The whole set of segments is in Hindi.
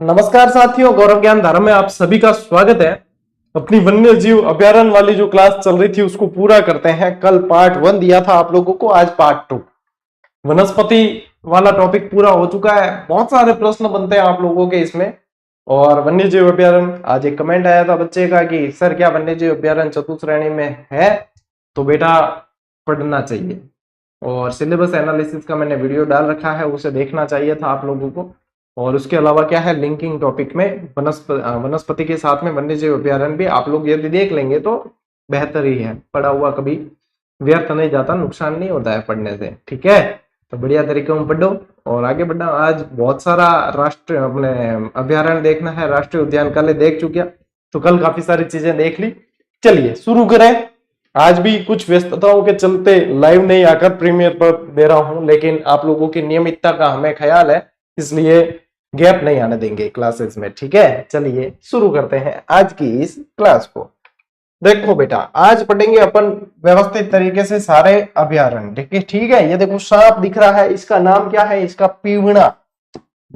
नमस्कार साथियों, गौरव ज्ञान धारा में आप सभी का स्वागत है। अपनी वन्य जीव अभ्यारण्य वाली जो क्लास चल रही थी उसको पूरा करते हैं। कल पार्ट 1 दिया था आप लोगों को, आज पार्ट 2 वनस्पति वाला टॉपिक पूरा हो चुका है। बहुत सारे प्रश्न बनते हैं आप लोगों के इसमें। और वन्य जीव अभ्यारण्य, आज एक कमेंट आया था बच्चे का कि सर क्या वन्य जीव अभ्यारण्य चतुश्रेणी में है? तो बेटा पढ़ना चाहिए, और सिलेबस एनालिसिस का मैंने वीडियो डाल रखा है, उसे देखना चाहिए था आप लोगों को। और उसके अलावा क्या है, लिंकिंग टॉपिक में वनस्पति के साथ में वन्य जीव अभ्यारण्य भी आप लोग यदि देख लेंगे तो बेहतर ही है। पढ़ा हुआ कभी व्यर्थ नहीं जाता, नुकसान नहीं होता है पढ़ने से, ठीक है। तो बढ़िया तरीके में पढ़ो और आगे बढ़ना। आज बहुत सारा राष्ट्रीय अपने अभ्यारण्य देखना है, राष्ट्रीय उद्यान कल देख चुकिया, तो कल काफी सारी चीजें देख ली। चलिए शुरू करें। आज भी कुछ व्यस्तताओं के चलते लाइव नहीं आकर प्रीमियर पर दे रहा हूं, लेकिन आप लोगों की नियमितता का हमें ख्याल है, इसलिए गैप नहीं आने देंगे क्लासेस में, ठीक है। चलिए शुरू करते हैं आज की इस क्लास को। देखो बेटा, आज पढ़ेंगे अपन व्यवस्थित तरीके से सारे अभ्यारण्य, देखिए ठीक है। ये देखो सांप दिख रहा है, इसका नाम क्या है? इसका पीवड़ा।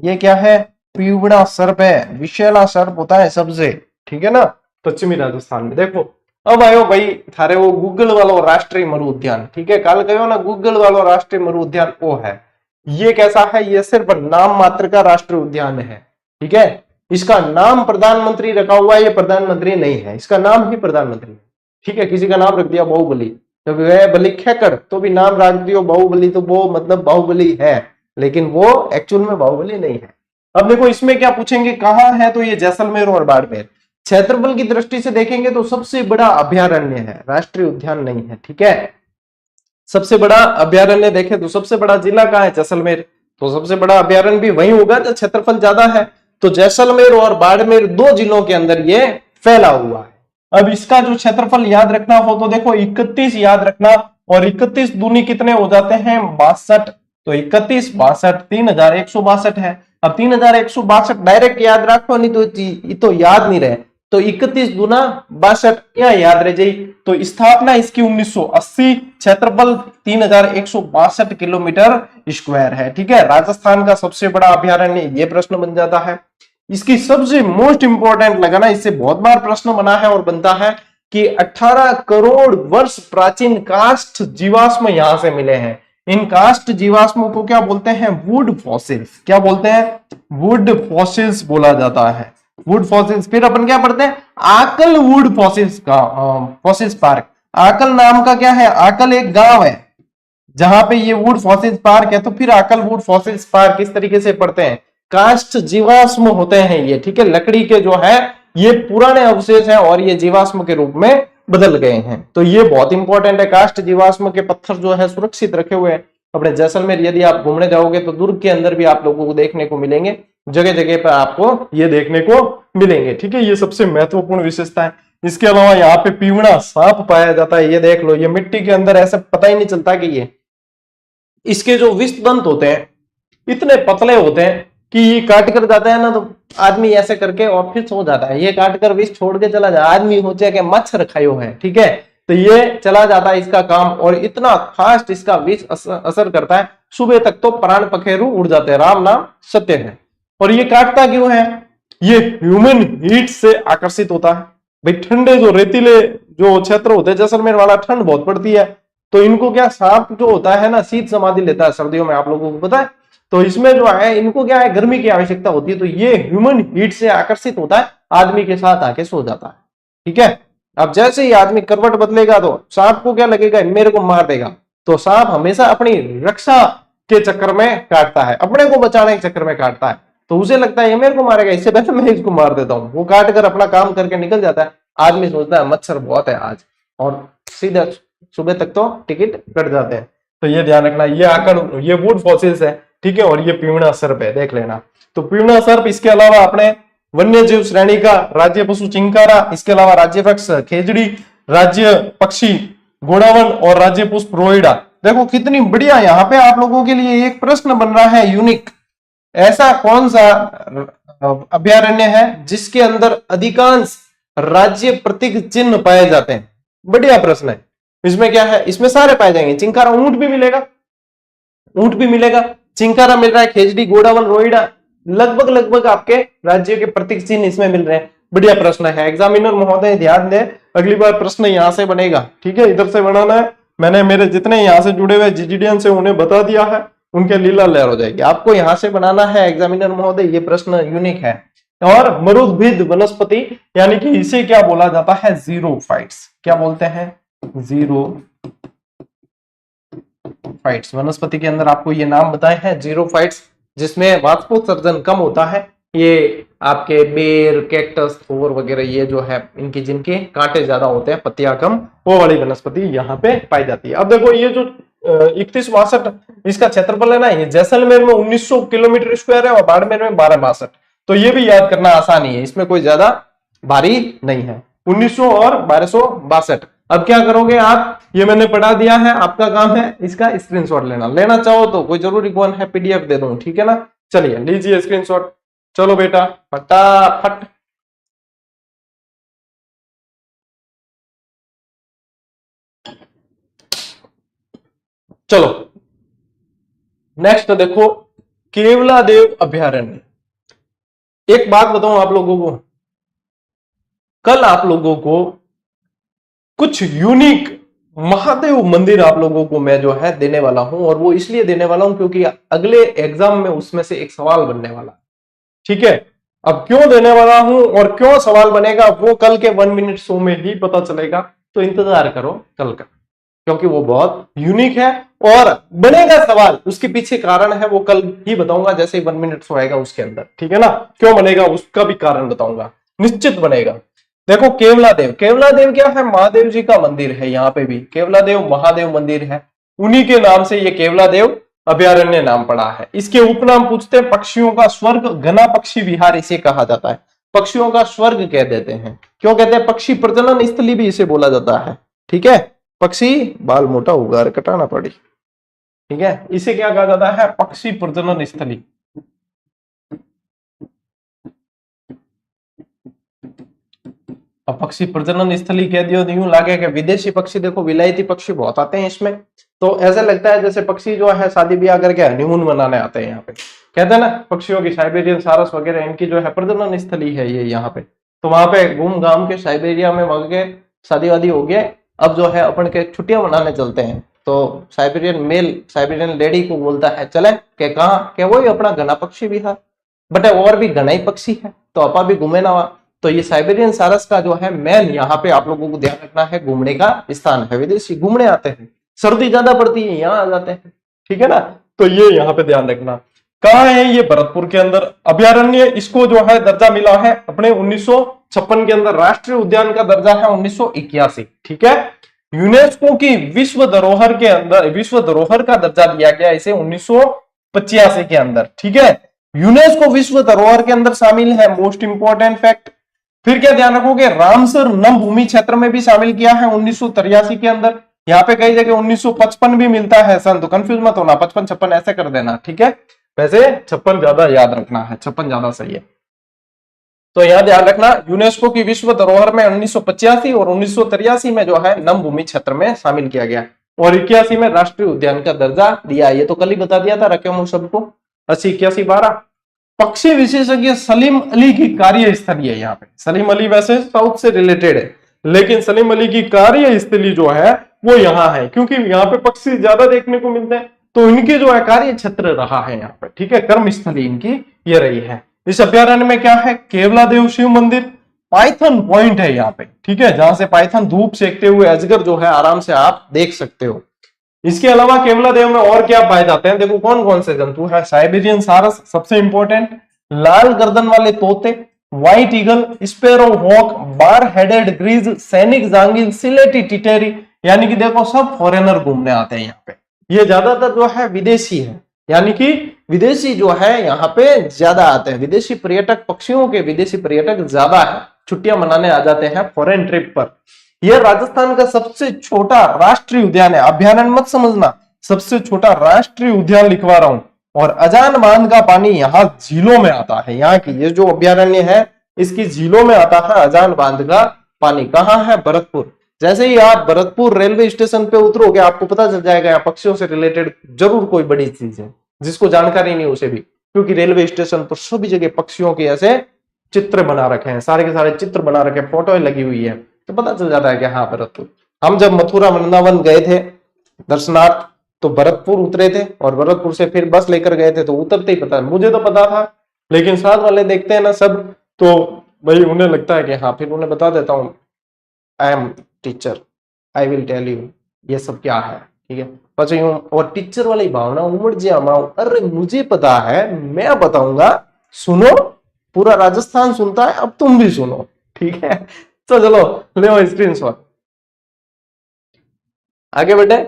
ये क्या है? पीवड़ा सर्प है। विषैला सर्प होता है सबसे, ठीक है ना, पश्चिमी राजस्थान में। देखो अब आयो भाई थारे वो गूगल वालो राष्ट्रीय मरु उद्यान, ठीक है। कल कहो ना गूगल वालो राष्ट्रीय मरु उद्यान वो है। ये कैसा है? ये सिर्फ नाम मात्र का राष्ट्रीय उद्यान है, ठीक है। इसका नाम प्रधानमंत्री रखा हुआ है, ये प्रधानमंत्री नहीं है, इसका नाम ही प्रधानमंत्री है, ठीक है। किसी का नाम रख दिया बाहुबली, तो वह बलि खेकड़, तो भी नाम रख दियो बाहुबली, तो वो मतलब बाहुबली है, लेकिन वो एक्चुअल में बाहुबली नहीं है। अब देखो इसमें क्या पूछेंगे, कहाँ है? तो ये जैसलमेर और बाड़मेर। क्षेत्रफल की दृष्टि से देखेंगे तो सबसे बड़ा अभ्यारण्य है, राष्ट्रीय उद्यान नहीं है, ठीक है। सबसे बड़ा अभ्यारण्य देखे तो सबसे बड़ा जिला कहाँ है? जैसलमेर। तो सबसे बड़ा अभ्यारण्य भी वही होगा जब क्षेत्रफल ज्यादा है। तो जैसलमेर और बाड़मेर दो जिलों के अंदर ये फैला हुआ है। अब इसका जो क्षेत्रफल याद रखना हो तो देखो 31 याद रखना, और 31 दूनी कितने हो जाते हैं? 62। तो 31 62 3162 है। अब 3162 डायरेक्ट याद रखो, नहीं तो याद नहीं रहे। तो 31 दूना 62 क्या याद रह जाए। तो स्थापना इसकी 1980, क्षेत्रफल 3162 किलोमीटर स्क्वायर है, ठीक है। राजस्थान का सबसे बड़ा अभ्यारण्य, ये प्रश्न बन जाता है। इसकी सबसे मोस्ट इंपॉर्टेंट लगाना, इससे बहुत बार प्रश्न बना है और बनता है कि 18 करोड़ वर्ष प्राचीन काष्ठ जीवाश्म यहां से मिले हैं। इन काष्ठ जीवाश्मों को क्या बोलते हैं? Would fossils. क्या बोलते हैं? वुड फॉसिल्स बोला जाता है, वुड फॉसिल्स। फिर अपन क्या पढ़ते हैं? आकल वुड फॉसिल्स का फॉसिल्स पार्क। आकल नाम का क्या है? आकल एक गांव है जहां पे ये वुड फॉसिल्स पार्क है। तो फिर आकल वुड फॉसिल्स पार्क किस तरीके से पढ़ते हैं? काष्ठ जीवाश्म होते हैं ये, ठीक है। लकड़ी के जो है ये पुराने अवशेष हैं और ये जीवाश्म के रूप में बदल गए हैं। तो ये बहुत इंपॉर्टेंट है। काष्ठ जीवाश्म के पत्थर जो है सुरक्षित रखे हुए हैं अपने जैसलमेर। यदि आप घूमने जाओगे तो दुर्ग के अंदर भी आप लोगों को देखने को मिलेंगे, जगह जगह पर आपको ये देखने को मिलेंगे, ठीक है। ये सबसे महत्वपूर्ण विशेषता है। इसके अलावा यहाँ पे पीवड़ा सांप पाया जाता है, ये देख लो। ये मिट्टी के अंदर ऐसा पता ही नहीं चलता कि ये, इसके जो विष दंत होते हैं इतने पतले होते हैं कि ये काट कर जाता है ना तो आदमी ऐसे करके और फिर सो जाता है। ये काट कर विष छोड़ के चला जाए, आदमी हो चाहे मच्छर खायो है, ठीक है। तो ये चला जाता है इसका काम, और इतना फास्ट इसका विष असर करता है, सुबह तक तो प्राण पखेरु उड़ जाते हैं। राम नाम सत्य है। और ये काटता क्यों है? ये ह्यूमन हीट से आकर्षित होता है। भाई ठंडे जो रेतीले जो क्षेत्र होते हैं, जैसलमेर वाला, ठंड बहुत पड़ती है, तो इनको क्या, सांप जो होता है ना शीत समाधि लेता है सर्दियों में, आप लोगों को पता है। तो इसमें जो है इनको क्या है, गर्मी की आवश्यकता होती है। तो ये ह्यूमन हीट से आकर्षित होता है, आदमी के साथ आके सो जाता है, ठीक है। अब जैसे ही आदमी करवट बदलेगा तो सांप को क्या लगेगा, मेरे को मार देगा। तो सांप हमेशा अपनी रक्षा के चक्कर में काटता है, अपने को बचाने के चक्कर में काटता है। तो उसे लगता है ये मेरे को मारेगा, इससे बेहतर मैं इसको मार देता हूं। वो काट कर अपना काम करके निकल जाता है। आदमी सोचता है मच्छर बहुत है आज, और सीधा सुबह तक तो टिकट कट जाते हैं। तो ये ध्यान रखना। ये आकर ये वुड फॉसिल्स है, ठीक है। और ये पीवड़ा सर्प है, देख लेना। तो पीवड़ा सर्प, इसके अलावा अपने वन्य जीव श्रेणी का राज्य पशु चिंकारा, इसके अलावा राज्य वृक्ष खेजड़ी, राज्य पक्षी घोड़ावन और राज्य पुष्प रोइडा। देखो कितनी बढ़िया। यहाँ पे आप लोगों के लिए एक प्रश्न बन रहा है, यूनिक। ऐसा कौन सा अभ्यारण्य है जिसके अंदर अधिकांश राज्य प्रतीक चिन्ह पाए जाते हैं? बढ़िया प्रश्न है। इसमें क्या है? इसमें सारे पाए जाएंगे। चिंकारा, ऊंट भी मिलेगा, ऊंट भी मिलेगा, चिंकारा मिल रहा है, खेजड़ी, गोडावन, रोइडा, लगभग लगभग आपके राज्य के प्रतीक चिन्ह इसमें मिल रहे हैं। बढ़िया प्रश्न है, एग्जामिनर महोदय ध्यान दें, अगली बार प्रश्न यहां से बनेगा, ठीक है, इधर से बनाना है। मैंने मेरे जितने यहां से जुड़े हुए जीजीडीएन से उन्हें बता दिया है, उनके लीला लहर हो जाएगी। आपको यहां से बनाना है एग्जामिनर महोदय, ये प्रश्न यूनिक है। और मरुद्भिद वनस्पति यानी कि इसे क्या बोला जाता है, जीरोफाइट्स। क्या बोलते हैं, जीरोफाइट्स। वनस्पति के अंदर आपको ये नाम बताए हैं जीरोफाइट्स, जिसमें वाष्पोत्सर्जन कम होता है। ये आपके बेर, कैक्टस, थोर वगैरह ये जो है इनकी जिनके कांटे ज्यादा होते हैं, पत्तियां कम, वो वाली वनस्पति यहाँ पे पाई जाती है। अब देखो ये जो 3162 इसका क्षेत्रफल है ना, ये जैसलमेर में 1900 किलोमीटर स्क्वायर है और बाड़मेर में 1262। तो ये भी याद करना आसान ही है, इसमें कोई ज्यादा भारी नहीं है, 1900 और 1262। अब क्या करोगे आप, ये मैंने पढ़ा दिया है, आपका काम है इसका स्क्रीनशॉट लेना। लेना चाहो तो कोई जरूरी कौन है, पीडीएफ दे दूं, ठीक है ना। चलिए लीजिए स्क्रीनशॉट, चलो बेटा फटाफट। चलो नेक्स्ट देखो, केवलादेव अभयारण्य। एक बात बताऊं आप लोगों को, कल आप लोगों को कुछ यूनिक महादेव मंदिर आप लोगों को मैं जो है देने वाला हूं, और वो इसलिए देने वाला हूं क्योंकि अगले एग्जाम में उसमें से एक सवाल बनने वाला, ठीक है। अब क्यों देने वाला हूं और क्यों सवाल बनेगा वो कल के 1 मिनट शो में ही पता चलेगा, तो इंतजार करो कल का, क्योंकि वो बहुत यूनिक है और बनेगा सवाल। उसके पीछे कारण है वो कल ही बताऊंगा, जैसे ही 1 मिनट शो आएगा उसके अंदर, ठीक है ना। क्यों बनेगा उसका भी कारण बताऊंगा, निश्चित बनेगा। देखो केवलादेव, केवलादेव क्या है, महादेव जी का मंदिर है। यहाँ पे भी केवलादेव महादेव मंदिर है, उन्हीं के नाम से ये केवलादेव अभयारण्य नाम पड़ा है। इसके उपनाम पूछते हैं, पक्षियों का स्वर्ग, घना पक्षी विहार इसे कहा जाता है। पक्षियों का स्वर्ग कह देते हैं, क्यों कहते हैं, पक्षी प्रजनन स्थली भी इसे बोला जाता है, ठीक है। पक्षी बाल मोटा होगा, कटाना पड़ी, ठीक है, इसे क्या कहा जाता है, पक्षी प्रजनन स्थली। अब पक्षी प्रजनन स्थली कह दियो, यूं लागे कि विदेशी पक्षी, देखो विलायती पक्षी बहुत आते हैं इसमें, तो ऐसा लगता है जैसे पक्षी जो है शादी ब्याह करके हनीमून मनाने आते हैं यहाँ पे। कहते हैं ना पक्षियों की साइबेरियन सारस वगैरह, इनकी जो है प्रजनन स्थली है ये यहाँ पे। तो वहां पे घूम घाम के साइबेरिया में वहां के शादी वादी हो गए, अब जो है अपन के छुट्टियां मनाने चलते हैं। तो साइबेरियन मेल साइबेरियन लेडी को बोलता है चले के कहा के वही अपना घना पक्षी विहार, बट और भी घना ही पक्षी है, तो अपा भी घूमे ना वहां। तो ये साइबेरियन सारस का जो है मेन यहाँ पे आप लोगों को ध्यान रखना है, घूमने का स्थान है। विदेशी घूमने आते हैं, सर्दी ज्यादा पड़ती है यहाँ आ जाते हैं, ठीक है ना। तो ये यहाँ पे ध्यान रखना। कहाँ है ये, भरतपुर के अंदर अभयारण्य। इसको जो है दर्जा मिला है अपने 1956 के अंदर, राष्ट्रीय उद्यान का दर्जा है 1981, ठीक है। यूनेस्को की विश्व धरोहर के अंदर, विश्व धरोहर का दर्जा दिया गया इसे 1985 के अंदर, ठीक है। यूनेस्को विश्व धरोहर के अंदर शामिल है, मोस्ट इंपोर्टेंट फैक्ट। फिर क्या ध्यान रखोगे, रामसर नम भूमि क्षेत्र में भी शामिल किया है 1983 के अंदर। यहाँ पे कई जगह 1955 भी मिलता है सन, तो कंफ्यूज मत होना, 55-56 ऐसे कर देना, ठीक है। वैसे 56 ज्यादा याद रखना है, 56 ज्यादा सही है। तो यह ध्यान रखना, यूनेस्को की विश्व धरोहर में 1985 और 1983 में जो है नम भूमि क्षेत्र में शामिल किया गया, और 81 में राष्ट्रीय उद्यान का दर्जा दिया। ये तो कल ही बता दिया था, रखे हूं सबको, 80, 81, 12। पक्षी विशेषज्ञ सलीम अली की कार्यस्थली है यहाँ पे। सलीम अली वैसे साउथ से रिलेटेड है, लेकिन सलीम अली की कार्यस्थली जो है वो यहाँ है, क्योंकि यहाँ पे पक्षी ज्यादा देखने को मिलते हैं, तो इनके जो है कार्य क्षेत्र रहा है यहाँ पे, ठीक है, कर्मस्थली इनकी ये रही है। इस अभ्यारण्य में क्या है, केवलादेव शिव मंदिर, पाइथन पॉइंट है यहाँ पे, ठीक है, जहां से पाइथन धूप सेकते हुए अजगर जो है आराम से आप देख सकते हो। इसके अलावा केवलादेव में और क्या पाए जाते हैं, देखो कौन कौन से जंतु है, साइबेरियन सारस सबसे इंपॉर्टेंट, लाल गर्दन वाले तोते, white eagle, sparrow hawk, bar headed ग्रीज, सैनिक जांगिल, सिलेटी टिटेरी, यानी कि देखो सब फॉरेनर घूमने आते हैं यहाँ पे। ये ज्यादातर जो है विदेशी है, यानी कि विदेशी जो है यहाँ पे ज्यादा आते हैं, विदेशी पर्यटक, पक्षियों के विदेशी पर्यटक ज्यादा है, छुट्टियां मनाने आ जाते हैं फॉरेन ट्रिप पर। यह राजस्थान का सबसे छोटा राष्ट्रीय उद्यान है, अभ्यारण्य मत समझना, सबसे छोटा राष्ट्रीय उद्यान लिखवा रहा हूं। और अजान बांध का पानी यहाँ झीलों में आता है, यहाँ की ये जो अभ्यारण्य है इसकी झीलों में आता है अजान बांध का पानी। कहाँ है, भरतपुर। जैसे ही आप भरतपुर रेलवे स्टेशन पे उतरोगे आपको पता चल जाएगा यहाँ पक्षियों से रिलेटेड जरूर कोई बड़ी चीज है, जिसको जानकारी नहीं उसे भी क्योंकि रेलवे स्टेशन पर सभी जगह पक्षियों के ऐसे चित्र बना रखे हैं, सारे के सारे चित्र बना रखे हैं, फोटो लगी हुई है, तो पता चल जाता है कि हाँ भरतपुर। हम जब मथुरा वृंदावन गए थे दर्शनार्थ तो भरतपुर उतरे थे और भरतपुर से फिर बस लेकर गए थे, तो उतरते ही पता, मुझे तो पता था लेकिन साथ वाले देखते हैं ना सब, तो भाई उन्हें लगता है कि हाँ, फिर उन्हें बता देता हूँ I am teacher, I will tell you ये सब क्या है, ठीक है। પછી और टीचर वाली भावना उमड़ जा माओ, अरे मुझे पता है, मैं बताऊंगा, सुनो, पूरा राजस्थान सुनता है, अब तुम भी सुनो, ठीक है। तो चलो ले स्क्रीनशॉट, आगे बढ़े।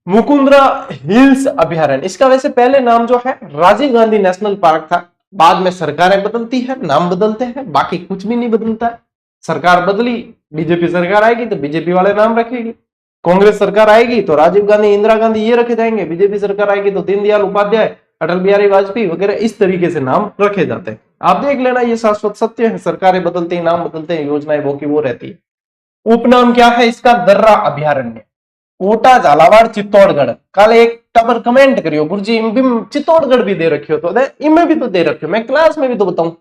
मुकुंदरा हिल्स अभयारण्य, इसका वैसे पहले नाम जो है राजीव गांधी नेशनल पार्क था, बाद में सरकारें बदलती है, नाम बदलते हैं, बाकी कुछ भी नहीं बदलता है। सरकार बदली, बीजेपी सरकार आएगी तो बीजेपी वाले नाम रखेगी, कांग्रेस सरकार आएगी तो राजीव गांधी, इंदिरा गांधी ये रखे जाएंगे, बीजेपी सरकार आएगी तो दीनदयाल उपाध्याय, अटल बिहारी वाजपेयी वगैरह इस तरीके से नाम रखे जाते हैं। आप देख लेना, ये शाश्वत सत्य है, सरकारें बदलते हैं, नाम बदलते हैं, योजनाएं वो की वो रहती है। उपनाम क्या है इसका? दर्रा अभयारण्य, कोटा, झालावाड़, चित्तौड़गढ़। कल एक टबर कमेंट करियो, गुरुजी चित्तौड़गढ़ भी दे रखियो, तो इनमें भी तो दे रखियो, मैं क्लास में भी तो बताऊं।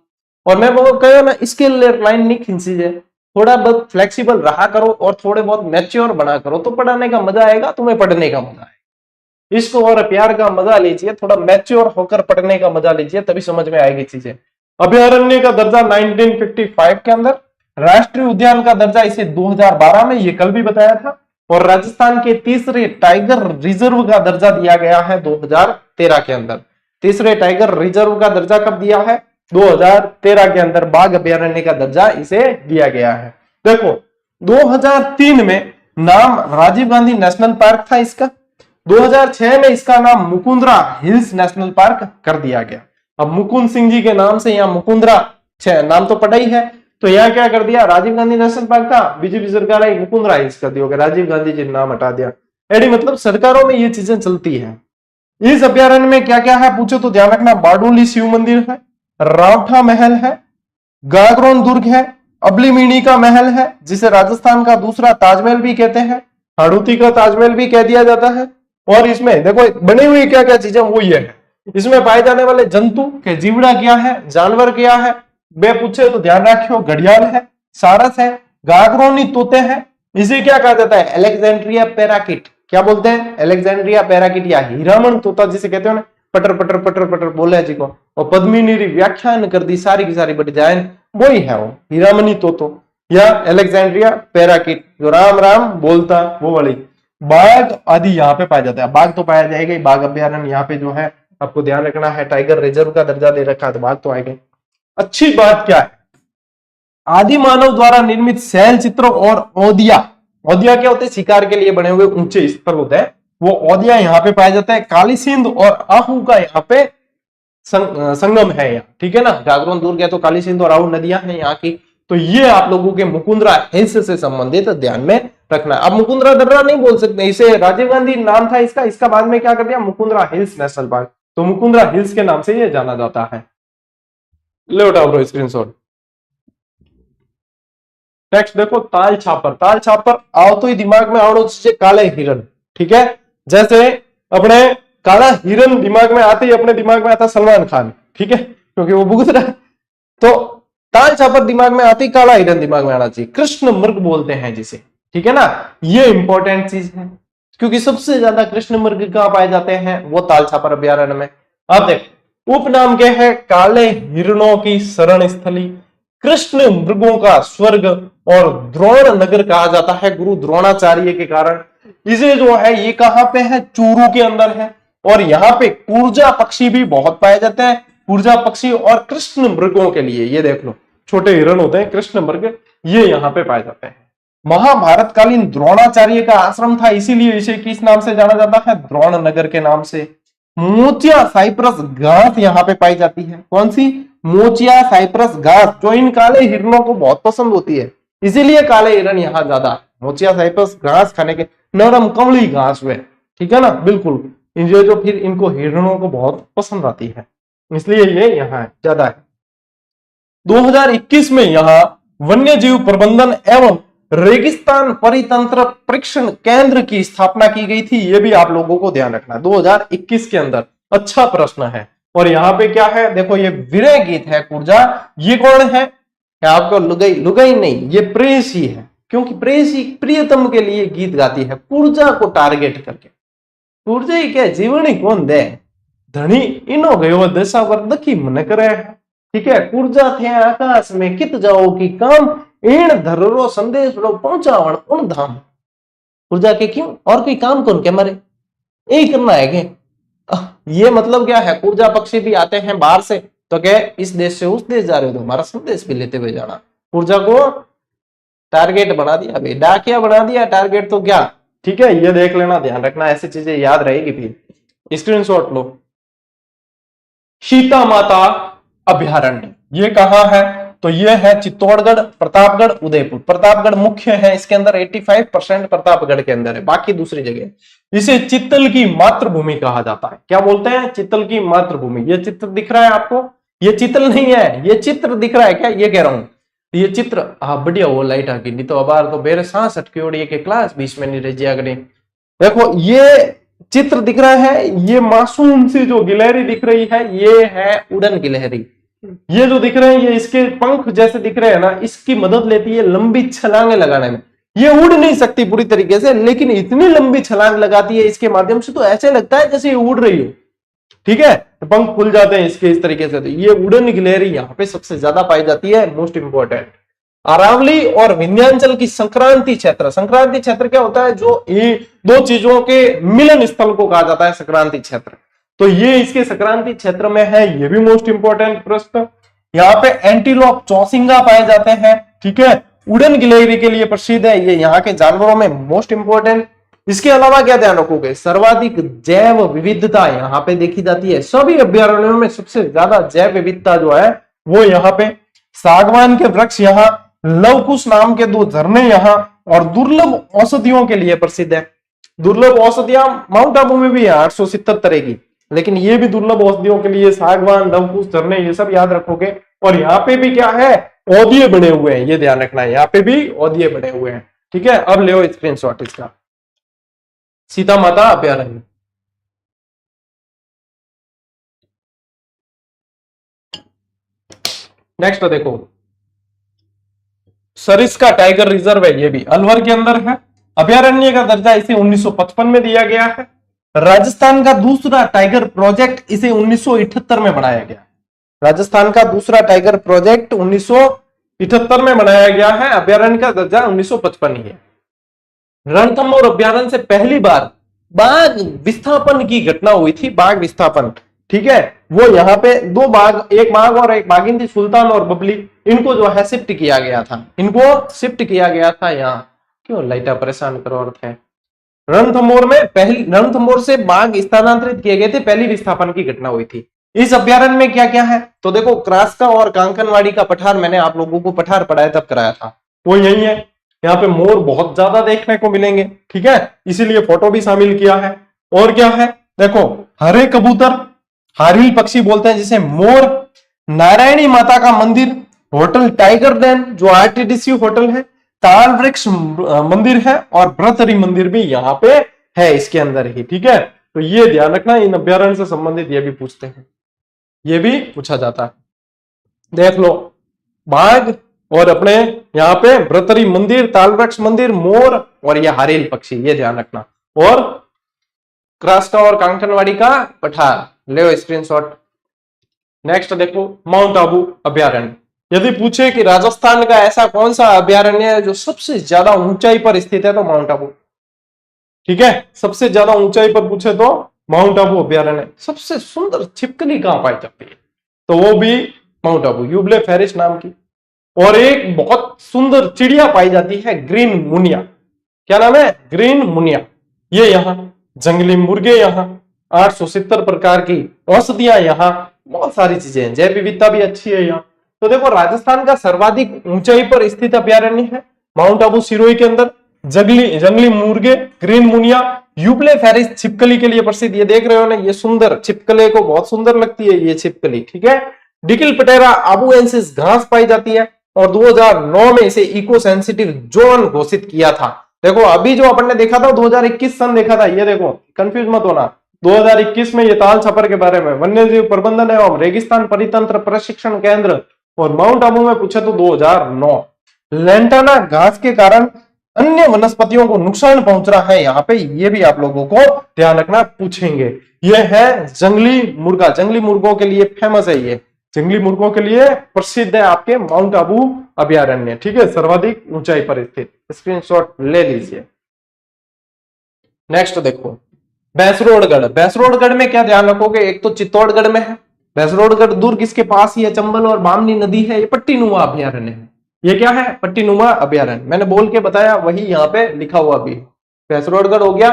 और मैं वो कहो ना, इसके लाइन नहीं खींची जाए, थोड़ा बहुत फ्लेक्सिबल रहा करो और थोड़े बहुत मैच्योर बना करो, तो पढ़ाने का मजा आएगा, तुम्हें पढ़ने का मजा आएगा। इसको और प्यार का मजा लीजिए, थोड़ा मैच्योर होकर पढ़ने का मजा लीजिए, तभी समझ में आएगी चीजें। अभयारण्य का दर्जा 1955 के अंदर, राष्ट्रीय उद्यान का दर्जा इसे 2012 में, ये कल भी बताया था, और राजस्थान के तीसरे टाइगर रिजर्व का दर्जा दिया गया है 2013 के अंदर। तीसरे टाइगर रिजर्व का दर्जा कब दिया है? 2013 के अंदर बाघ अभयारण्य का दर्जा इसे दिया गया है। देखो 2003 में नाम राजीव गांधी नेशनल पार्क था इसका, 2006 में इसका नाम मुकुंदरा हिल्स नेशनल पार्क कर दिया गया। अब मुकुंद सिंह जी के नाम से यहाँ मुकुंदरा नाम तो पड़ा ही है, तो यहाँ क्या कर दिया, राजीव गांधी नेशनल पार्क था, बीजेपी सरकार आई, मुकुंदरा हिल्स कर दिया, राजीव गांधी जी नाम हटा दिया। एडी मतलब सरकारों में ये चीजें चलती है। इस अभयारण्य में क्या क्या है पूछो तो ध्यान रखना, बारडोली शिव मंदिर है, रावठा महल है, गागरोन दुर्ग है, अबलीमीणी का महल है जिसे राजस्थान का दूसरा ताजमहल भी कहते हैं, हाड़ूती का ताजमहल भी कह दिया जाता है। और इसमें देखो बनी हुई क्या क्या चीजें वो ये है, इसमें पाए जाने वाले जंतु के जीवड़ा क्या है, जानवर क्या है, वे पूछे तो ध्यान रखियो, घड़ियाल है, सारस है, गागरोनी तोते हैं, इसे क्या कहा जाता है, अलेक्जेंड्रिया पैराकिट। क्या बोलते हैं? अलेक्जेंड्रिया पैराकिट या हीरामन तोता जिसे कहते हो ना, पटर पटर पटर पटर बोले जी को, और पद्मिनी व्याख्यान कर दी सारी की सारी बड़ी जायन, वही है वो हीरामनी तोतो या अलेक्जेंड्रिया पैराकिट, जो राम राम बोलता वो वाली। बाघ आदि यहाँ पे पाया जाता है, बाघ तो पाया जाएगा, बाघ अभ्यारण्य यहाँ पे जो है आपको ध्यान रखना है, टाइगर रिजर्व का दर्जा दे रखा है तो बाघ तो आएगा। अच्छी बात क्या है, आदि मानव द्वारा निर्मित शैल चित्र और औदिया, औदिया क्या होते हैं, शिकार के लिए बने हुए ऊंचे स्थल होते हैं, वो औदिया यहाँ पे पाया जाता है। काली सिंध और आहू का यहाँ पे संगम है यहाँ, ठीक है ना, गागरोन दुर्ग है तो काली सिंध और आहू नदियां हैं यहाँ की। तो ये आप लोगों के मुकुंदरा हिल्स से संबंधित ध्यान में रखना। अब मुकुंदरा दर्रा नहीं बोल सकते, इसे राजीव गांधी नाम था इसका बाद में क्या कर दिया, मुकुंदरा हिल्स नेशनल पार्क, तो मुकुंदरा हिल्स के नाम से ये जाना जाता है। ले उठाओ ब्रो स्क्रीनशॉट। नेक्स्ट देखो ताल छापर, ताल छापर आओ तो ही दिमाग में आवड़ो चाहिए काले हिरन, ठीक है। जैसे अपने काला हिरन दिमाग में आते ही अपने दिमाग में आता सलमान खान, ठीक है, क्योंकि वो भुगत रहा है। तो ताल छापर दिमाग में आती, काला हिरन दिमाग में आना चाहिए, कृष्ण मृग बोलते हैं जिसे, ठीक है ना, ये इंपॉर्टेंट चीज है क्योंकि सबसे ज्यादा कृष्ण मृग कहां पाए जाते हैं, वो ताल छापर अभ्यारण्य में। अब देख उपनाम क्या है, काले हिरणों की शरण स्थली, कृष्ण मृगों का स्वर्ग और द्रोण नगर कहा जाता है गुरु द्रोणाचार्य के कारण। इसे जो है ये कहां पे है, चूरू के अंदर है, और यहाँ पे कुर्जा पक्षी भी बहुत पाए जाते हैं, कुर्जा पक्षी और कृष्ण मृगों के लिए ये देख लो छोटे हिरण होते हैं कृष्ण मृग, ये यहाँ पे पाए जाते हैं। महाभारत कालीन द्रोणाचार्य का आश्रम था, इसीलिए इसे किस नाम से जाना जाता है, द्रोण नगर के नाम से। मोचिया साइप्रस घास यहाँ पे पाई जाती है, कौन सी, मोचिया साइप्रस घास, जो इन काले हिरणों को बहुत पसंद होती है, इसीलिए काले हिरण यहाँ ज्यादा, मोचिया साइप्रस घास खाने के, नरम कमली घास हुए, ठीक है ना, बिल्कुल जो फिर इनको हिरणों को बहुत पसंद आती है, इसलिए ये यहाँ ज्यादा है। 2021 में यहाँ वन्य जीव प्रबंधन एवं रेगिस्तान परितंत्र परीक्षण केंद्र की स्थापना की गई थी, ये भी आप लोगों को ध्यान रखना है। 2021 के अंदर अच्छा प्रश्न है। और यहाँ पे क्या है, देखो ये विरह गीत है कुर्जा। ये कौन है? आपको लुगाई, लुगाई नहीं, ये प्रेयसी है, क्योंकि प्रेयसी प्रियतम के लिए गीत गाती है कुर्जा को टारगेट करके। कुर्जा ही क्या जीवन ही कौन दे, धनी इनो गयो दशा पर दखी मन करे। ठीक है, कुर्जा थे आकाश में कित जाओ की काम, इन धरो संदेश पहुंचावण उन धाम। कुर्जा के क्यों, और कोई काम कौन के मारे, यही करना है के। ये मतलब क्या है, कुर्जा पक्षी भी आते हैं बाहर से, तो क्या इस देश से उस देश जा रहे हो तो हमारा संदेश भी लेते हुए जाना। कुर्जा को टारगेट बना दिया भाई, डाकिया बना दिया टारगेट, तो क्या। ठीक है, ये देख लेना, ध्यान रखना, ऐसी चीजें याद रहेगी। फिर स्क्रीनशॉट लो। सीता माता अभयारण्य ये कहाँ है, तो ये है चित्तौड़गढ़, प्रतापगढ़, उदयपुर। प्रतापगढ़ मुख्य है, इसके अंदर 85% प्रतापगढ़ के अंदर है, बाकी दूसरी जगह। इसे चित्तल की मातृभूमि कहा जाता है। क्या बोलते हैं? चित्तल की मातृभूमि। ये चित्र दिख रहा है आपको, ये चित्तल नहीं है, ये चित्र दिख रहा है क्या, ये कह रहा हूं ये चित्र। हाँ बढ़िया, वो लाइट आ गई, नहीं तो अब तो बेरे सांस अटकी उड़ी के क्लास बीच में नहीं रह जाया करें। देखो ये चित्र दिख रहा है, ये मासूम सी जो गिलहरी दिख रही है, ये है उड़न गिलहरी। ये जो दिख रहे हैं, ये इसके पंख जैसे दिख रहे हैं ना, इसकी मदद लेती है लंबी छलांगे लगाने में। ये उड़ नहीं सकती पूरी तरीके से, लेकिन इतनी लंबी छलांग लगाती है इसके माध्यम से, तो ऐसे लगता है जैसे ये उड़ रही हो। ठीक है, तो पंख खुल जाते हैं इसके इस तरीके से। तो ये उड़न गिलहरी यहाँ पे सबसे ज्यादा पाई जाती है, मोस्ट इंपोर्टेंट। अरावली और विंध्याचल की संक्रांति क्षेत्र। संक्रांति क्षेत्र क्या होता है, जो ये दो चीजों के मिलन स्थल को कहा जाता है संक्रांति क्षेत्र। तो ये इसके संक्रांति क्षेत्र में है, ये भी मोस्ट इंपोर्टेंट प्रश्न। यहाँ पे एंटीलोप, चौसिंगा पाए जाते हैं। ठीक है, उड़न गिलहरी के लिए प्रसिद्ध है, ये यहाँ के जानवरों में मोस्ट इंपोर्टेंट। इसके अलावा क्या ध्यान रखोगे, सर्वाधिक जैव विविधता यहाँ पे देखी जाती है। सभी अभ्यारण्यों में सबसे ज्यादा जैव विविधता जो है वो यहाँ पे। सागवान के वृक्ष यहाँ, लवकुश नाम के 2 झरने यहाँ, और दुर्लभ औषधियों के लिए प्रसिद्ध है। दुर्लभ औषधियां माउंट आबू में भी है 870 तरह की, लेकिन ये भी दुर्लभ औषधियों के लिए सागवान, लवकुश, झरने, ये सब याद रखोगे। और यहाँ पे भी क्या है, औदिये बने हुए हैं, ये ध्यान रखना है, यहाँ पे भी औदिये बने हुए हैं। ठीक है, अब ले स्क्रीनशॉट इसका। सीता माता अभयारण्य। नेक्स्ट देखो, सरिस्का टाइगर रिजर्व है, ये भी अलवर के अंदर है। अभयारण्य का दर्जा इसे 1955 में दिया गया है। राजस्थान का दूसरा टाइगर प्रोजेक्ट इसे 1978 में बनाया गया। राजस्थान का दूसरा टाइगर प्रोजेक्ट 1978 में बनाया गया है। अभयारण्य का दर्जा 1955 ही है। रणथंभौर अभयारण्य से पहली बार बाघ विस्थापन की घटना हुई थी, बाघ विस्थापन। ठीक है, वो यहाँ पे 2 बाघ, एक बाघ और एक बाघिन थी, सुल्तान और बबली, इनको जो है शिफ्ट किया गया था, इनको शिफ्ट किया गया था यहाँ। क्यों लाइटा परेशान करो अर्थ है। रणथंभौर में पहली, रणथंभौर से बाघ स्थानांतरित किए गए थे, पहली विस्थापन की घटना हुई थी। इस अभयारण्य में क्या क्या है, तो देखो क्रास्का और कांकनवाड़ी का पठार, मैंने आप लोगों को पठार पढ़ाया तब कराया था, वो यही है। यहाँ पे मोर बहुत ज्यादा देखने को मिलेंगे। ठीक है, इसीलिए फोटो भी शामिल किया है। और क्या है, देखो हरे कबूतर, हारिल पक्षी बोलते हैं जिसे, मोर, नारायणी माता का मंदिर, होटल टाइगर डैन जो आरटीडीसी होटल है, ताल वृक्ष मंदिर है, और ब्रतरी मंदिर भी यहाँ पे है इसके अंदर ही। ठीक है, तो ये ध्यान रखना, इन अभ्यारण्य से संबंधित ये भी पूछते हैं, ये भी पूछा जाता है। देख लो, बाघ और अपने यहाँ पे ब्रतरी मंदिर, ताल वृक्ष मंदिर, मोर, और ये हारेल पक्षी, ये ध्यान रखना। और क्रास्का और कांकनवाड़ी का पठार, ले स्क्रीनशॉट। नेक्स्ट देखो, माउंट आबू अभयारण्य। यदि पूछे कि राजस्थान का ऐसा कौन सा अभयारण्य है जो सबसे ज्यादा ऊंचाई पर स्थित है, तो माउंट आबू। ठीक है, सबसे ज्यादा ऊंचाई पर पूछे तो माउंट आबू अभयारण्य। सबसे सुंदर छिपकली कहां पाई जाती है, तो वो भी माउंट आबू, यूबले फेरिस नाम की। और एक बहुत सुंदर चिड़िया पाई जाती है, ग्रीन मुनिया। क्या नाम है, ग्रीन मुनिया। ये यहाँ जंगली मुर्गे, यहाँ 870 प्रकार की औषधियां, यहाँ बहुत सारी चीजें हैं, जैव विविधता भी अच्छी है यहाँ। तो देखो, राजस्थान का सर्वाधिक ऊंचाई पर स्थित अभयारण्य है माउंट आबू सिरोही के अंदर। जंगली मुर्गे, ग्रीन मुनिया, यूप्ले फेरिस छिपकली के लिए प्रसिद्ध। ये देख रहे हो ना, ये सुंदर छिपकली को बहुत सुंदर लगती है ये छिपकली। ठीक है, डिकिल पटेरा आबुएंसिस घास पाई जाती है, और 2009 में इसे इको सेंसिटिव जोन घोषित किया था। देखो अभी जो अपन ने देखा था 2021 सन देखा था, ये देखो कंफ्यूज मत होना, 2021 में ये ताल छपर के बारे में, वन्य जीव प्रबंधन एवं रेगिस्तान परितंत्र प्रशिक्षण केंद्र और माउंट आबू में पूछे तो 2009। लेंटाना घास के कारण अन्य वनस्पतियों को नुकसान पहुंच रहा है यहाँ पे, ये भी आप लोगों को ध्यान रखना, पूछेंगे। ये है जंगली मुर्गा, जंगली मुर्गों के लिए फेमस है, ये जंगली मुर्गों के लिए प्रसिद्ध है आपके माउंट आबू अभयारण्य, ठीक है, सर्वाधिक ऊंचाई पर स्थित। स्क्रीनशॉट ले लीजिए। नेक्स्ट देखो भैंसरोडगढ़। भैंसरोडगढ़ में क्या ध्यान रखोगे, एक तो चित्तौड़गढ़ में है, भैंसरोडगढ़ दुर्ग इसके पास ही है, चंबल और बामनी नदी है, ये पट्टीनुमा अभयारण्य है। ये क्या है, पट्टीनुमा अभयारण्य, मैंने बोल के बताया वही यहाँ पे लिखा हुआ भी। भैंसरोडगढ़ हो गया।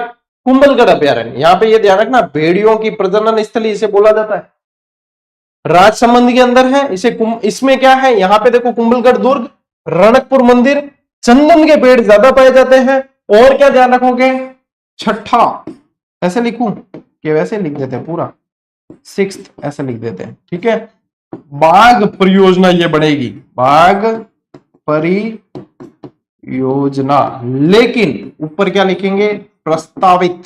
कुंभलगढ़ अभयारण्य, यहाँ पे ये ध्यान रखना भेड़ियों की प्रजनन स्थली इसे बोला जाता है, राजसमंद के अंदर है इसे। इसमें क्या है, यहाँ पे देखो कुंभलगढ़ दुर्ग, रणकपुर मंदिर, चंदन के पेड़ ज्यादा पाए जाते हैं। और क्या ध्यान रखोगे, छठा ऐसे लिखूं कि वैसे लिख देते हैं पूरा, 6th ऐसे लिख देते हैं, ठीक है। बाघ परियोजना ये बनेगी, बाघ परियोजना, लेकिन ऊपर क्या लिखेंगे, प्रस्तावित,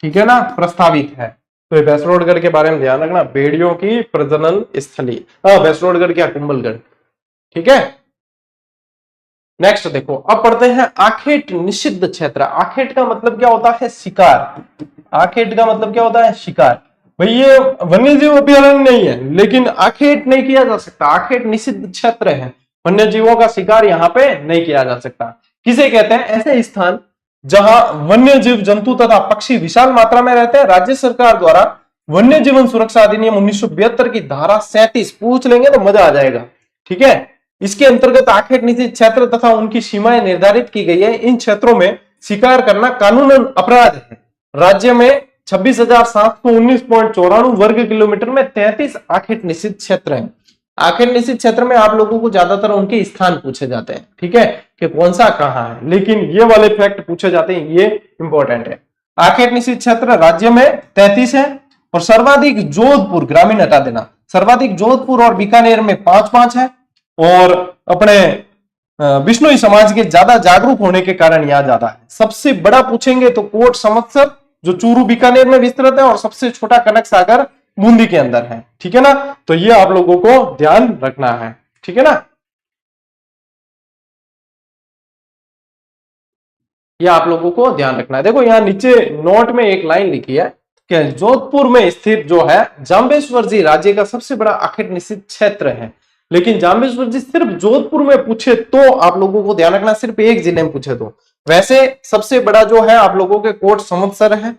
ठीक है ना, प्रस्तावित है। तो भैंसरोडगढ़ के बारे में ध्यान रखना, भेड़ियों की प्रजनन स्थली, भैंसरोडगढ़ क्या, कुंभलगढ़, ठीक है। नेक्स्ट देखो, अब पढ़ते हैं आखेट निषिद्ध क्षेत्र। आखेट का मतलब क्या होता है, शिकार। आखेट का मतलब क्या होता है, शिकार। भाई ये वन्य जीव अभयारण्य नहीं है, लेकिन आखेट नहीं किया जा सकता, आखेट निषिद्ध क्षेत्र है, वन्य जीवों का शिकार यहाँ पे नहीं किया जा सकता। किसे कहते हैं, ऐसे स्थान जहां वन्य जीव जंतु तथा पक्षी विशाल मात्रा में रहते हैं। राज्य सरकार द्वारा वन्य जीवन सुरक्षा अधिनियम 1972 की धारा 37 पूछ लेंगे तो मजा आ जाएगा, ठीक है। इसके अंतर्गत आखेट निषिद्ध क्षेत्र तथा उनकी सीमाएं निर्धारित की गई है। इन क्षेत्रों में शिकार करना कानूनन अपराध है। राज्य में 26,719.94 वर्ग किलोमीटर में 33 आखेट निषिद्ध क्षेत्र हैं। आखेट निषिद्ध क्षेत्र में आप लोगों को ज्यादातर उनके स्थान पूछे जाते हैं, ठीक है, कि कौन सा कहाँ है, लेकिन ये वाले फैक्ट पूछे जाते हैं, ये इंपॉर्टेंट है। आखेट निषिद्ध क्षेत्र राज्य में 33 है और सर्वाधिक जोधपुर, ग्रामीण हटा देना, सर्वाधिक जोधपुर और बीकानेर में 5-5 है। और अपने बिश्नोई समाज के ज्यादा जागरूक होने के कारण यहां ज्यादा है। सबसे बड़ा पूछेंगे तो कोट संवत्सर जो चूरू बीकानेर में विस्तृत है, और सबसे छोटा कनक सागर बूंदी के अंदर है, ठीक है ना। तो ये आप लोगों को ध्यान रखना है, ठीक है ना, ये आप लोगों को ध्यान रखना है। देखो यहाँ नीचे नोट में एक लाइन लिखी है कि जोधपुर में स्थित जो है जाम्बेश्वर जी राज्य का सबसे बड़ा आखेट निषिद्ध क्षेत्र है। लेकिन जाम्बेश्वर जी सिर्फ जोधपुर में पूछे तो आप लोगों को ध्यान रखना, सिर्फ एक जिले में पूछे तो। वैसे सबसे बड़ा जो है आप लोगों के कोट संवत्सर है,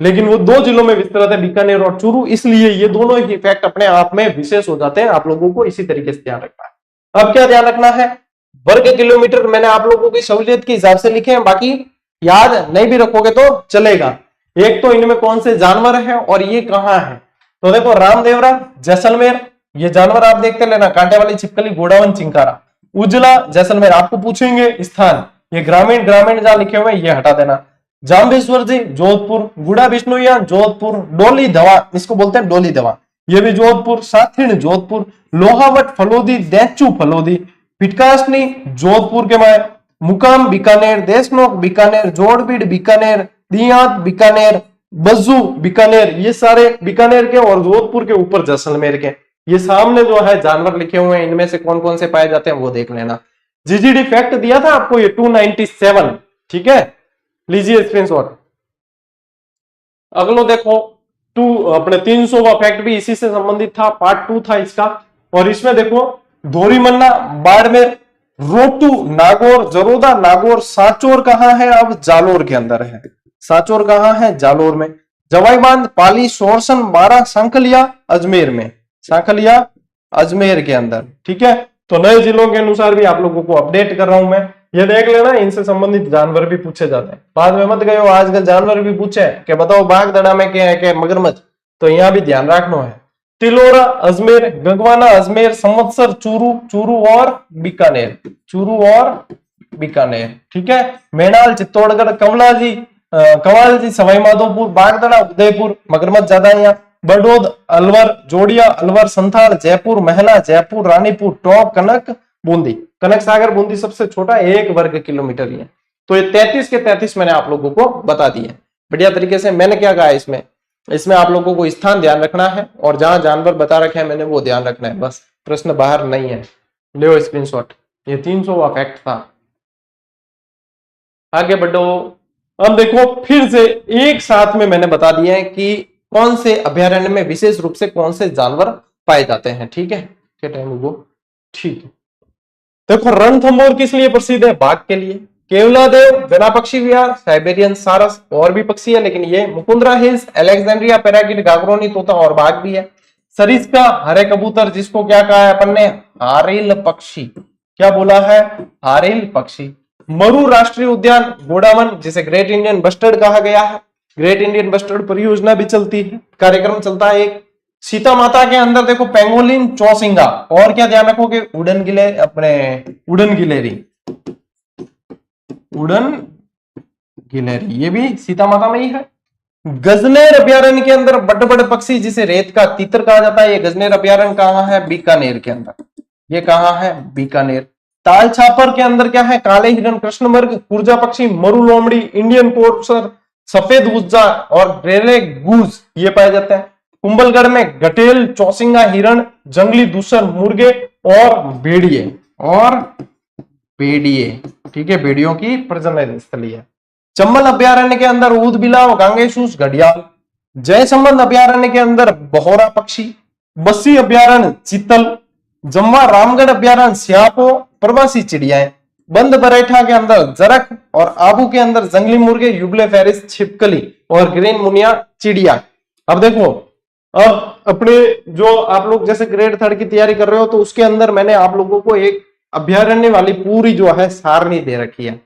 लेकिन वो 2 जिलों में विस्तृत है, बीकानेर और चूरू, इसलिए ये दोनों ही फैक्ट अपने आप में विशेष हो जाते हैं। आप लोगों को इसी तरीके से ध्यान रखना है। अब क्या ध्यान रखना है, वर्ग किलोमीटर मैंने आप लोगों की सहूलियत के हिसाब से लिखे हैं, बाकी याद नहीं भी रखोगे तो चलेगा। एक तो इनमें कौन से जानवर है और ये कहाँ है, तो देखो रामदेवरा, जैसलमेर, ये जानवर आप देखते लेना, कांटे वाली छिपकली, घोड़ावन, चिंकारा। उजला, जैसलमेर, आपको पूछेंगे स्थान, ये ग्रामीण जहां लिखे हुए ये हटा देना। जाम्बेश्वर जी जोधपुर, गुड़ा बिश्नोइया जोधपुर, डोली धवा, इसको बोलते हैं डोली धवा, ये भी जोधपुर, साथिण जोधपुर, लोहावट फलोदी, दैचू फलोदी, पिटकासनी जोधपुर के में, मुकाम बीकानेर, देशनोक बीकानेर, जोड़बीड़ बीकानेर, दियात बीकानेर, बज्जू बीकानेर, ये सारे बीकानेर के और जोधपुर के ऊपर जैसलमेर के। ये सामने जो है जानवर लिखे हुए हैं, इनमें से कौन कौन से पाए जाते हैं वो देख लेना। जीजीडी फैक्ट दिया था आपको ये 297, ठीक है, लीजिए स्क्रीनशॉट। अगलो देखो अपने 300वां फैक्ट भी इसी से संबंधित था, पार्ट 2 था इसका। और इसमें देखो धोरीमन्ना, बाड़मेर, रोटू, नागौर, जरोदा, नागौर, सांचौर कहां है, अब जालोर के अंदर है। सांचौर कहां है, जालोर में। जवाई बांध, पाली, सोरसन, बारा, सांखलिया, अजमेर में, सांखलिया अजमेर के अंदर, ठीक है। तो नए जिलों के अनुसार भी आप लोगों को अपडेट कर रहा हूं मैं, ये देख लेना, इनसे संबंधित जानवर भी पूछे जाते हैं। बाद में मत गयो आजकल जानवर भी पूछे कि बताओ बागदड़ा में क्या है, क्या मगरमच्छ, तो यहाँ भी ध्यान रखना है। तिलोरा अजमेर, गंगवाना अजमेर, संवत्सर चूरू और बीकानेर, चूरू और बीकानेर, ठीक है। मेणाल चित्तौड़गढ़, कंवाल जी सवाई माधोपुर, बागदड़ा उदयपुर, मगरमच्छ ज्यादा है यहाँ। बड़ौद अलवर, जोड़िया अलवर, संथाल जयपुर, महला जयपुर, रानीपुर, टोंक, कनक बूंदी, कनक सागर बूंदी सबसे छोटा 1 वर्ग किलोमीटर ही है। तो ये 33 के 33 मैंने आप लोगों को बता दिए बढ़िया तरीके से। मैंने क्या कहा इसमें इसमें आप लोगों को स्थान ध्यान रखना है और जहां जानवर बता रखे हैं मैंने वो ध्यान रखना है, बस प्रश्न बाहर नहीं है। ले स्क्रीनशॉट, ये 300वां फैक्ट था। आगे बढ़ो। अब देखो फिर से एक साथ में मैंने बता दिया है कि कौन से अभयारण्य में विशेष रूप से कौन से जानवर पाए जाते हैं। ठीक है, क्या टाइम वो ठीक है। देखो रणथंभौर किस लिए प्रसिद्ध है? बाघ के लिए। केवलादेव वना पक्षी विहार, साइबेरियन सारस और भी पक्षी है, लेकिन ये Mukundra hills, Alexandria parakeet, Gagroni तोता और बाघ भी है। सरिस्का हरे कबूतर, जिसको क्या कहा है अपन ने? हारिल पक्षी। क्या बोला है? हारिल पक्षी। मरु राष्ट्रीय उद्यान, गोडावन, जिसे ग्रेट इंडियन बस्टर्ड कहा गया है। ग्रेट इंडियन बस्टर्ड परियोजना भी चलती है, कार्यक्रम चलता है एक। सीता माता के अंदर देखो पेंगोलिन, चौसिंगा और क्या ध्यान रखोगे? उड़न गिले अपने उड़न गिलेरी, उड़न गिलेरी, ये भी सीता माता में ही है। गजनेर अभ्यारण्य के अंदर बड़े बड़े पक्षी जिसे रेत का तीतर कहा जाता है, ये गजनेर अभ्यारण्य कहाँ है? बीकानेर के अंदर। ये कहाँ है? बीकानेर। ताल छापर के अंदर क्या है? काले हिरन, कृष्णमृग, कुर्जा पक्षी, मरु लोमड़ी, इंडियन कोर्सर, सफेद उज्जा और ग्रेले गूज ये पाए जाते हैं। कुंभलगढ़ में गटेल, चौसिंगा, हिरण, जंगली दूसर, मुर्गे और भेड़िए ठीक है, भेड़ियों की प्रजनन स्थली है। चंबल अभ्यारण्य के अंदर ऊद बिलाव, गांगेशूस, घड़ियाल। जयसंबंध अभ्यारण्य के अंदर बहोरा पक्षी। बस्सी अभ्यारण्य चीतल। जम्वा रामगढ़ अभ्यारण्य स्यापो, प्रवासी चिड़ियाएं। बंद बरेठा के अंदर जरख और आबू के अंदर जंगली मुर्गे, युगले फेरिस, छिपकली और ग्रीन मुनिया चिड़िया। अब देखो, अब अपने जो आप लोग जैसे ग्रेड 3 की तैयारी कर रहे हो तो उसके अंदर मैंने आप लोगों को एक अभ्यारण्य वाली पूरी जो है सारणी दे रखी है,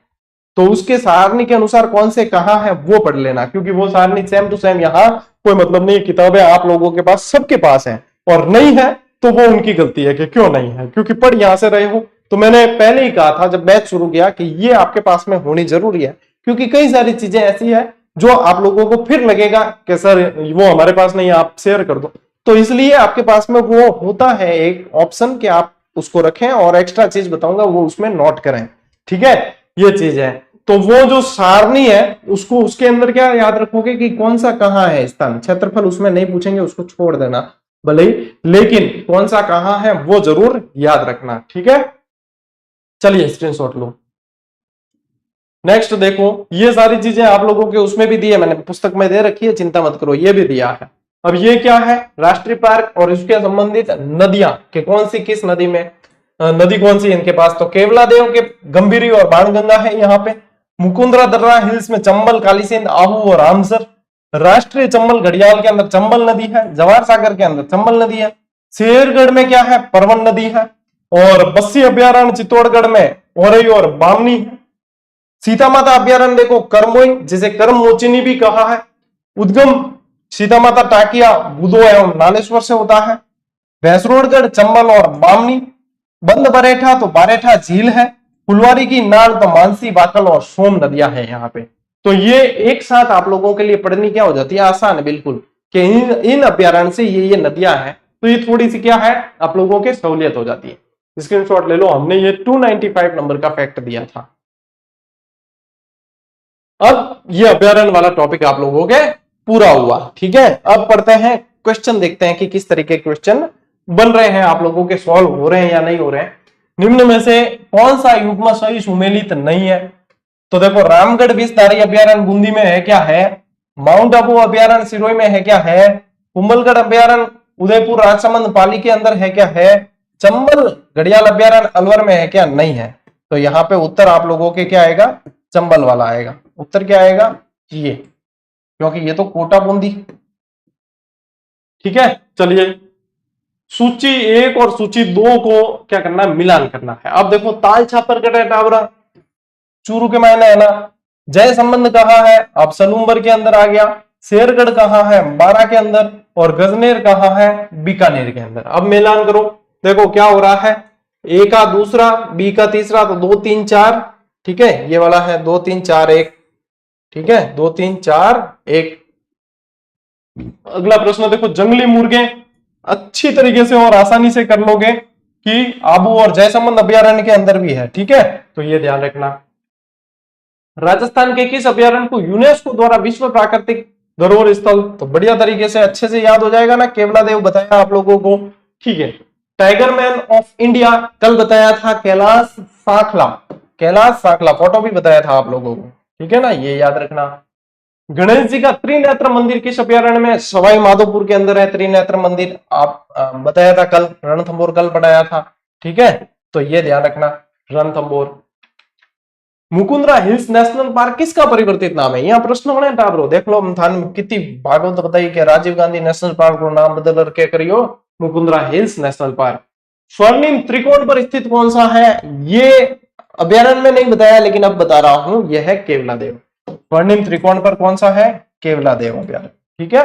तो उसके सारणी के अनुसार कौन से कहाँ है वो पढ़ लेना, क्योंकि वो सारणी सेम टू सेम यहाँ कोई मतलब नहीं। किताबें आप लोगों के पास सबके पास है और नहीं है तो वो उनकी गलती है कि क्यों नहीं है, क्योंकि पढ़ यहां से रहे हो। तो मैंने पहले ही कहा था जब बैच शुरू किया कि ये आपके पास में होनी जरूरी है, क्योंकि कई सारी चीजें ऐसी है जो आप लोगों को फिर लगेगा कि सर वो हमारे पास नहीं है, आप शेयर कर दो। तो इसलिए आपके पास में वो होता है एक ऑप्शन कि आप उसको रखें और एक्स्ट्रा चीज बताऊंगा वो उसमें नोट करें। ठीक है, ये चीज है। तो वो जो सारणी है उसको उसके अंदर क्या याद रखोगे कि कौन सा कहाँ है स्थान। क्षेत्रफल उसमें नहीं पूछेंगे, उसको छोड़ देना भले ही, लेकिन कौन सा कहाँ है वो जरूर याद रखना। ठीक है, चलिए स्क्रीनशॉट लो। नेक्स्ट देखो, ये सारी चीजें आप लोगों के उसमें भी दी है, मैंने पुस्तक में दे रखी है, चिंता मत करो, ये भी दिया है। अब ये क्या है? राष्ट्रीय पार्क और इसके संबंधित नदियां कि कौन सी किस नदी में, नदी कौन सी इनके पास, तो केवलादेव के गंभीरी और बाणगंगा है यहाँ पे। मुकुंदरा दर्रा हिल्स में चंबल, कालीसिंध, आहू और रामसर। राष्ट्रीय चंबल घड़ियाल के अंदर चंबल नदी है। जवाहर सागर के अंदर चंबल नदी है। शेरगढ़ में क्या है? परवन नदी है। और बस्सी अभ्यारण्य चित्तौड़गढ़ में औरई और बामनी है। सीता माता अभ्यारण्य देखो करमोई, जिसे करम मोचिनी भी कहा है। उद्गम सीता माता टाकिया, बुदो एवं नालेश्वर से होता है। भैंसरोडगढ़, चंबल और बामनी। बंद बरेठा तो बारेठा झील है। फुलवारी की नाल तो मानसी, बाकल और सोम नदियां हैं यहाँ पे। तो ये एक साथ आप लोगों के लिए पढ़नी क्या हो जाती है? आसान है बिल्कुल, कि इन अभ्यारण्य से ये नदियां हैं, तो ये थोड़ी सी क्या है आप लोगों के सहूलियत हो जाती है। स्क्रीनशॉट ले लो, हमने ये 295 नंबर का फैक्ट दिया था। अब ये अभ्यारण्य वाला टॉपिक आप लोगों के पूरा हुआ। ठीक है, अब पढ़ते हैं क्वेश्चन, देखते हैं कि किस तरीके के क्वेश्चन बन रहे हैं, आप लोगों के सॉल्व हो रहे हैं या नहीं हो रहे हैं। निम्न में से कौन सा युग्म सही सुमेलित नहीं है? तो देखो, रामगढ़ विषधारी अभ्यारण्य बूंदी में है क्या? है। माउंट आबू अभ्यारण्य सिरोही में है क्या? है। कुंभलगढ़ अभ्यारण्य उदयपुर राजसमंद पाली के अंदर है क्या? है। चंबल घड़ियाल अभ्यारण्य अलवर में है क्या? नहीं है। तो यहाँ पे उत्तर आप लोगों के क्या आएगा? चंबल वाला आएगा। उत्तर क्या आएगा? ये, क्योंकि ये तो कोटा बूंदी। ठीक है, चलिए सूची 1 और सूची 2 को क्या करना है? मिलान करना है। अब देखो, ताल छापर टावरा चूरू के मायने है ना। जय संबंध कहाँ है? अब सलूम्बर के अंदर आ गया। शेरगढ़ कहाँ है? बारा के अंदर। और गजनेर कहाँ है? बीकानेर के अंदर। अब मिलान करो, देखो क्या हो रहा है। ए का दूसरा, बी का तीसरा, तो 2 3 4। ठीक है, ये वाला है 2 3 4 1। ठीक है, 2 3 4 1। अगला प्रश्न देखो, जंगली मुर्गे अच्छी तरीके से और आसानी से कर लोगे कि आबू और जयसंबंध अभ्यारण्य के अंदर भी है। ठीक है, तो ये ध्यान रखना। राजस्थान के किस अभ्यारण्य को यूनेस्को द्वारा विश्व प्राकृतिक धरोहर स्थल तो बढ़िया तरीके से अच्छे से याद हो जाएगा ना। केवलादेव बताया आप लोगों को, ठीक है। टाइगर मैन ऑफ इंडिया कल बताया था कैलाश साखला, कैलाश साखला फोटो भी बताया था आप लोगों को, ठीक है ना, ये याद रखना। गणेश जी का त्रिनेत्र मंदिर किस अभ्यारण्य में? सवाई माधोपुर के अंदर है त्रिनेत्र मंदिर, आप बताया था कल, रणथंभौर कल पढ़ाया था, ठीक है, तो ये ध्यान रखना Ranthambore. Mukundra hills national park किसका परिवर्तित नाम है? यहाँ प्रश्न बने टाबरो देख लो, थान कितनी भागवत बताई कि राजीव गांधी नेशनल पार्क को नाम बदल करके करियो मुकुंदरा हिल्स नेशनल पार्क। स्वर्णिम त्रिकोण पर स्थित कौन सा है? ये अभ्यारण्य में नहीं बताया लेकिन अब बता रहा हूं, यह है केवलादेव। स्वर्णिम त्रिकोण पर कौन सा है? केवलादेव अभ्यारण्य, ठीक है।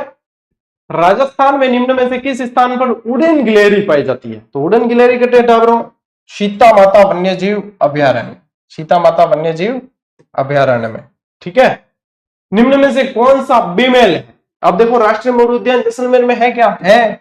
राजस्थान में निम्न में से किस स्थान पर उड़न गिलहरी पाई जाती है? तो उड़न गिलहरी कटे टाबरो सीता माता वन्यजीव अभ्यारण्य, सीता माता वन्यजीव अभ्यारण्य में, ठीक है। निम्न में से कौन सा बीमेल है? अब देखो राष्ट्रीय मयूर उद्यान जैसलमेर में है क्या? है।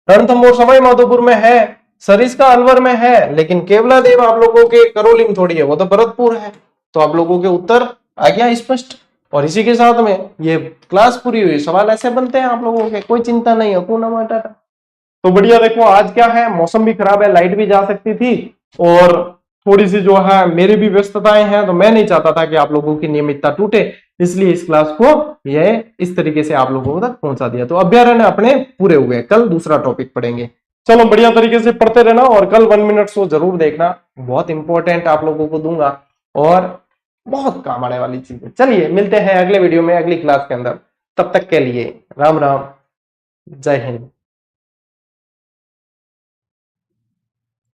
रणथंभौर सवाई माधोपुर में है, सरिस्का अलवर में है, लेकिन केवलादेव आप लोगों के करौली में थोड़ी है, वो तो भरतपुर है। तो आप लोगों के उत्तर आ गया स्पष्ट। और इसी के साथ में ये क्लास पूरी हुई। सवाल ऐसे बनते हैं आप लोगों के, कोई चिंता नहीं है, पूना माटा। तो बढ़िया, देखो आज क्या है, मौसम भी खराब है, लाइट भी जा सकती थी और थोड़ी सी जो है मेरी भी व्यस्तताएं हैं, तो मैं नहीं चाहता था कि आप लोगों की नियमितता टूटे, इसलिए इस क्लास को ये इस तरीके से आप लोगों तक पहुंचा दिया। तो अभ्यारण्य अपने पूरे हुए, कल दूसरा टॉपिक पढ़ेंगे। चलो बढ़िया तरीके से पढ़ते रहना और कल 1 मिनट शो जरूर देखना, बहुत इंपॉर्टेंट आप लोगों को दूंगा और बहुत काम आने वाली चीज है। चलिए मिलते हैं अगले वीडियो में, अगली क्लास के अंदर। तब तक के लिए राम राम, जय हिंद।